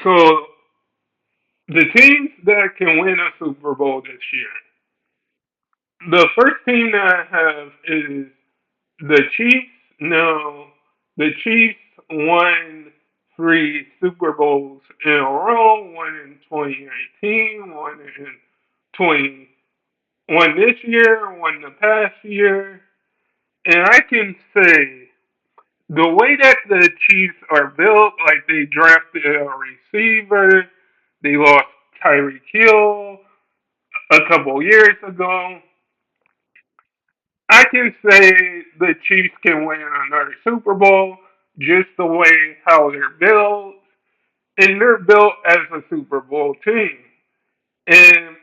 So the teams that can win a Super Bowl this year. The first team that I have is the Chiefs. Now, the Chiefs won three Super Bowls in a row. One in 2019, one in 21 this year, one the past year. And I can say the way that the Chiefs are built, like they drafted a receiver, they lost Tyreek Hill a couple years ago. I can say the Chiefs can win another Super Bowl just the way how they're built, and they're built as a Super Bowl team. And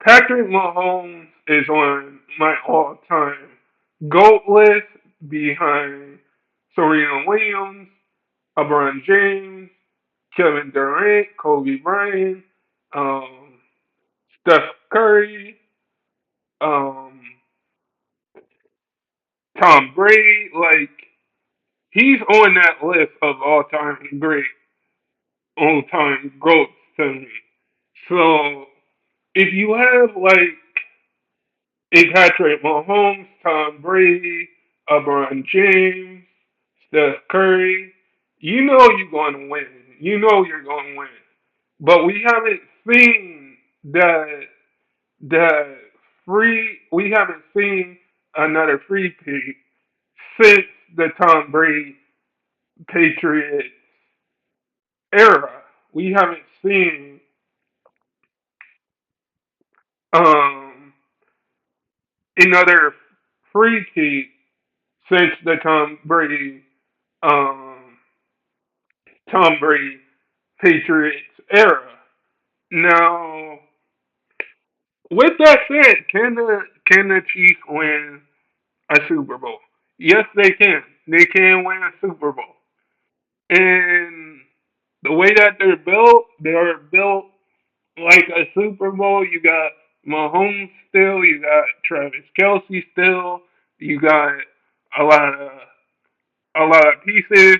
Patrick Mahomes is on my all-time GOAT list behind Serena Williams, LeBron James, Kevin Durant, Kobe Bryant, um, Steph Curry, um, Tom Brady. Like he's on that list of all-time great, all-time GOATs to me. So if you have like a Patrick Mahomes, Tom Brady, LeBron James, Steph Curry, you know you're going to win. You know you're going to win. But we haven't seen that we haven't seen another free pick since the Tom Brady Patriots era. We haven't seen um, another free kick since the um, Tom Brady Patriots era. Now, with that said, can the Chiefs win a Super Bowl? Yes, they can. They can win a Super Bowl. And the way that they are built like a Super Bowl. You got Mahomes still, you got Travis Kelsey still, you got a lot of a lot of pieces.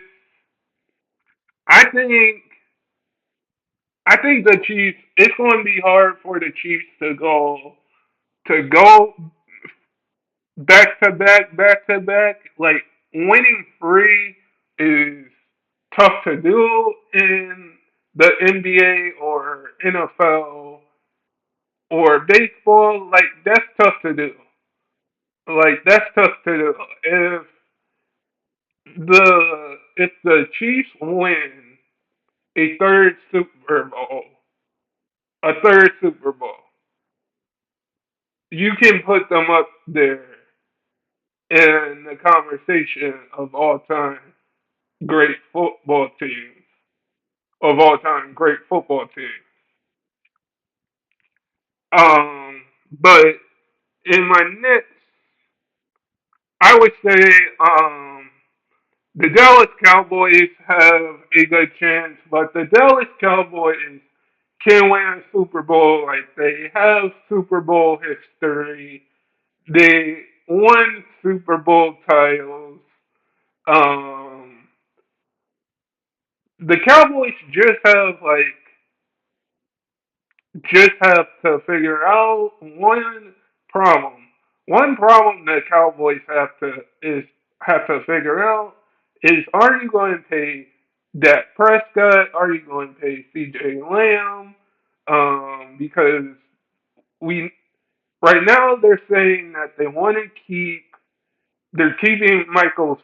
I think I think the Chiefs. It's going to be hard for the Chiefs to go back to back. Like winning three is tough to do in the NBA or NFL or baseball. Like that's tough to do. Like that's tough to do. If the Chiefs win a third Super Bowl, a third Super Bowl, you can put them up there in the conversation of all time great football teams, of all time great football teams. But in my next, I would say the Dallas Cowboys have a good chance, but the Dallas Cowboys can win a Super Bowl. Like they have Super Bowl history. They won Super Bowl titles. Um, the Cowboys just have to figure out problem. One problem the Cowboys have to figure out is are you going to pay Dak Prescott? Are you going to pay C.J. Lamb? Because we right now they're saying that they want to they're keeping Michael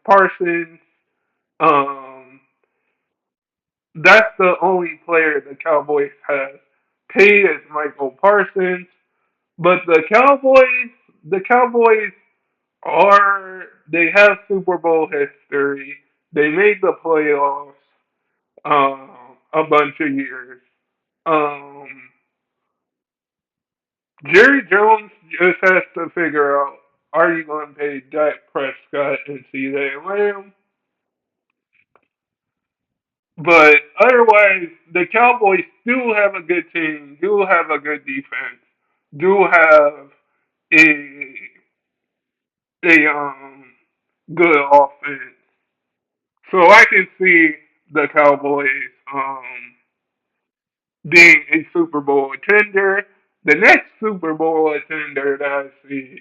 Parsons. Um, that's the only player the Cowboys have paid is Michael Parsons. But the Cowboys they have Super Bowl history. They made the playoffs a bunch of years. Um, Jerry Jones just has to figure out: are you going to pay Dak Prescott and C.J. Lamb? But otherwise, the Cowboys do have a good team, do have a good defense, do have a a good offense. So I can see the Cowboys being a Super Bowl contender. The next Super Bowl contender that I see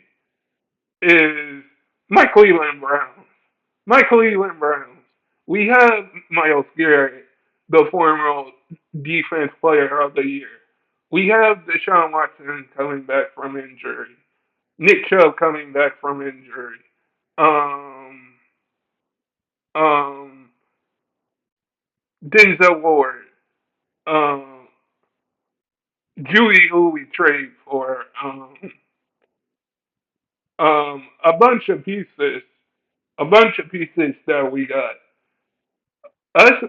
is my Cleveland Browns. My Cleveland Browns. We have Miles Garrett, the former defense player of the year. We have Deshaun Watson coming back from injury. Nick Chubb coming back from injury. Um, um, Denzel Ward. Um, Judy, who we trade for. A bunch of pieces. A bunch of pieces that we got. Us,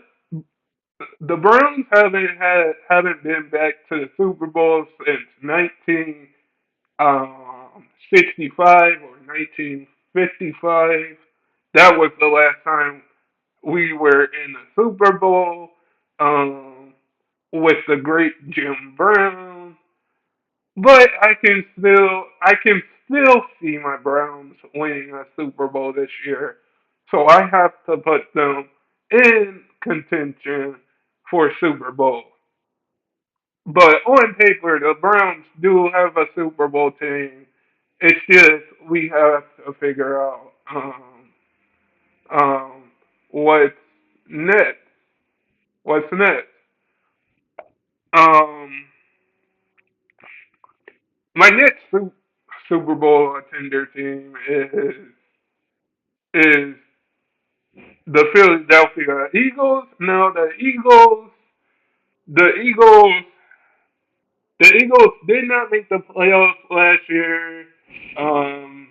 the Browns haven't been back to the Super Bowl since 1965 or 1955. That was the last time we were in the Super Bowl um, with the great Jim Brown. But I can still see my Browns winning a Super Bowl this year. So I have to put them in contention for Super Bowl. But on paper, the Browns do have a Super Bowl team. It's just we have to figure out um, what's next. What's next? Um, my next Super Bowl contender team is the Philadelphia Eagles. No, the Eagles, the Eagles did not make the playoffs last year. Um,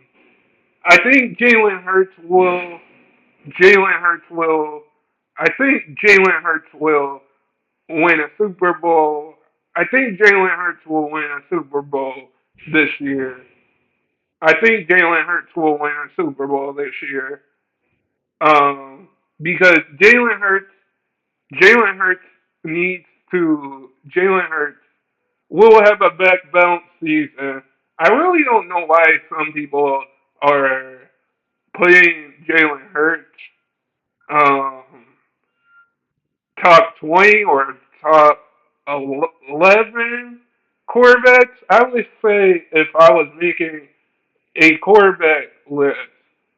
I think Jalen Hurts will. Jalen Hurts will. I think Jalen Hurts will win a Super Bowl. I think Jalen Hurts will win a Super Bowl this year. I think Jalen Hurts will win a Super Bowl this year. Because Jalen Hurts needs to. Jalen Hurts will have a back bounce season. I really don't know why some people are putting Jalen Hurts um, top 20 or top 11 quarterbacks. I would say if I was making a quarterback list,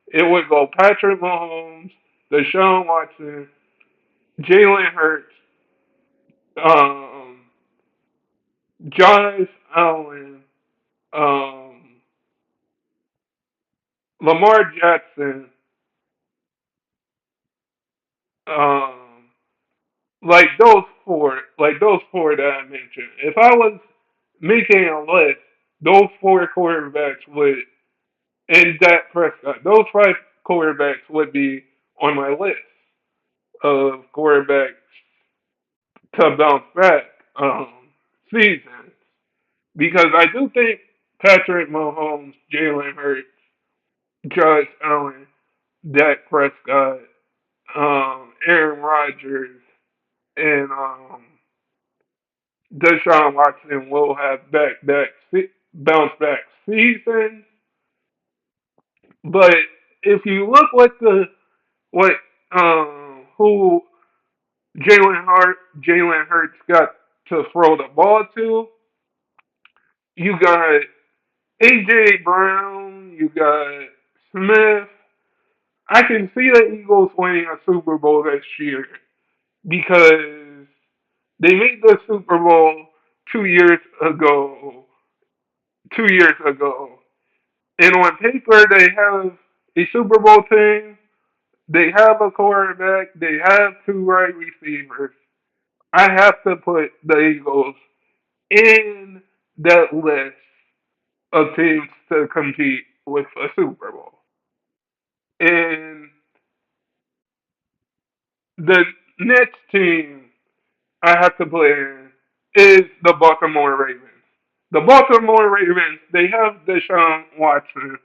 it would go Patrick Mahomes, Deshaun Watson, Jalen Hurts, um, Josh Allen, um, Lamar Jackson, um, like those four that I mentioned. If I was making a list, those four quarterbacks would, and Dak Prescott, those five quarterbacks would be on my list of quarterbacks to bounce back seasons because I do think Patrick Mahomes, Jalen Hurts, Josh Allen, Dak Prescott, Aaron Rodgers, and Deshaun Watson will have bounce back seasons. But if you look what who Jalen Hurts got to throw the ball to, you got AJ Brown, you got Smith. I can see the Eagles winning a Super Bowl this year because they made the Super Bowl 2 years ago. 2 years ago, and on paper they have a Super Bowl team. They have a quarterback. They have two wide receivers. I have to put the Eagles in that list of teams to compete with a Super Bowl. And the next team I have to put in is the Baltimore Ravens. The Baltimore Ravens, they have Deshaun Watson.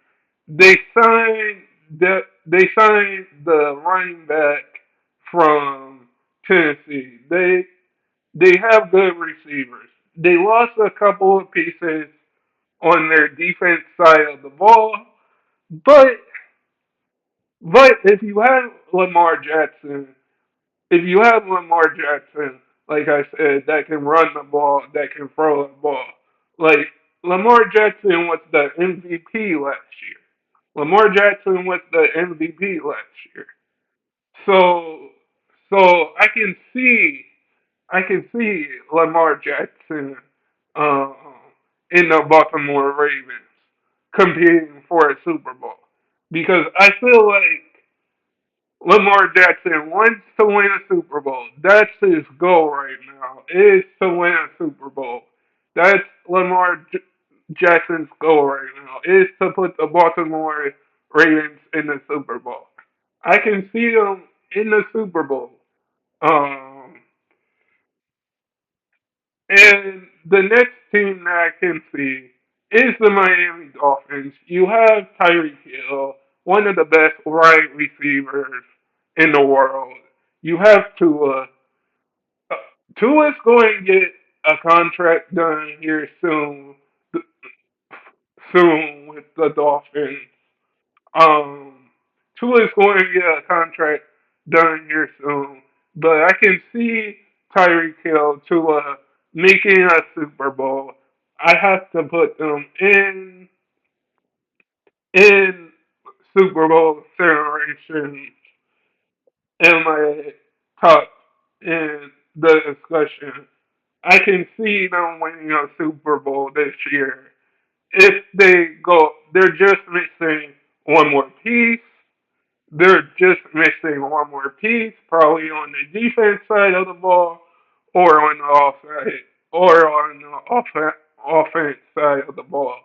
They signed the running back from Tennessee. They have good receivers. They lost a couple of pieces on their defense side of the ball, but But if you have Lamar Jackson, like I said, that can run the ball, that can throw the ball, like Lamar Jackson was the MVP last year. Lamar Jackson was the MVP last year. So, so I can see Lamar Jackson uh, in the Baltimore Ravens competing for a Super Bowl because I feel like Lamar Jackson wants to win a Super Bowl. That's his goal right now, is to win a Super Bowl. That's Jackson's goal right now, is to put the Baltimore Ravens in the Super Bowl. I can see them in the Super Bowl. Um, and the next team that I can see is the Miami Dolphins. You have Tyreek Hill, one of the best wide receivers in the world. You have Tua. Uh, Tua's going to get a contract done here soon with the Dolphins. Um, Tua is going to get a contract done here soon, but I can see Tyreek Hill Tua making a Super Bowl. I have to put them in Super Bowl generation in my top in the discussion. I can see them winning a Super Bowl this year. If they're just missing one more piece. They're just missing one more piece, probably on the defense side of the ball, or on the offense side of the ball.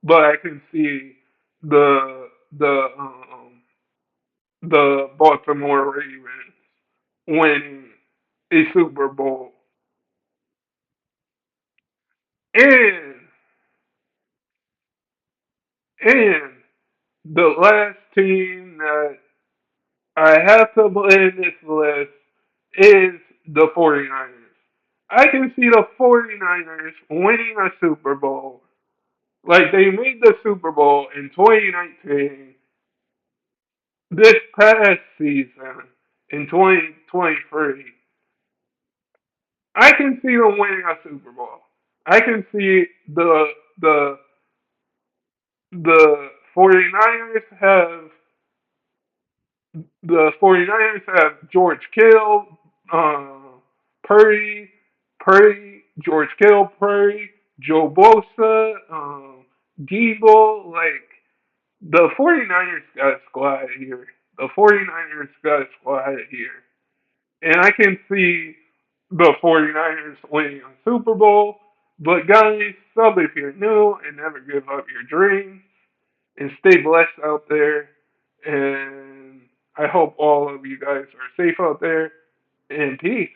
But I can see the the um, the Baltimore Ravens winning a Super Bowl. And and the last team that I have to put in this list is the 49ers. I can see the 49ers winning a Super Bowl. Like they made the Super Bowl in 2019, this past season in 2023. I can see them winning a Super Bowl. I can see the the 49ers have the 49ers have George Kittle, Purdy, George Kittle, Purdy, Joe Bosa, Debo. Like, the 49ers got a squad here. The 49ers got a squad here. And I can see the 49ers winning a Super Bowl. But, guys, sub if you're new and never give up your dreams and stay blessed out there. And I hope all of you guys are safe out there. And peace.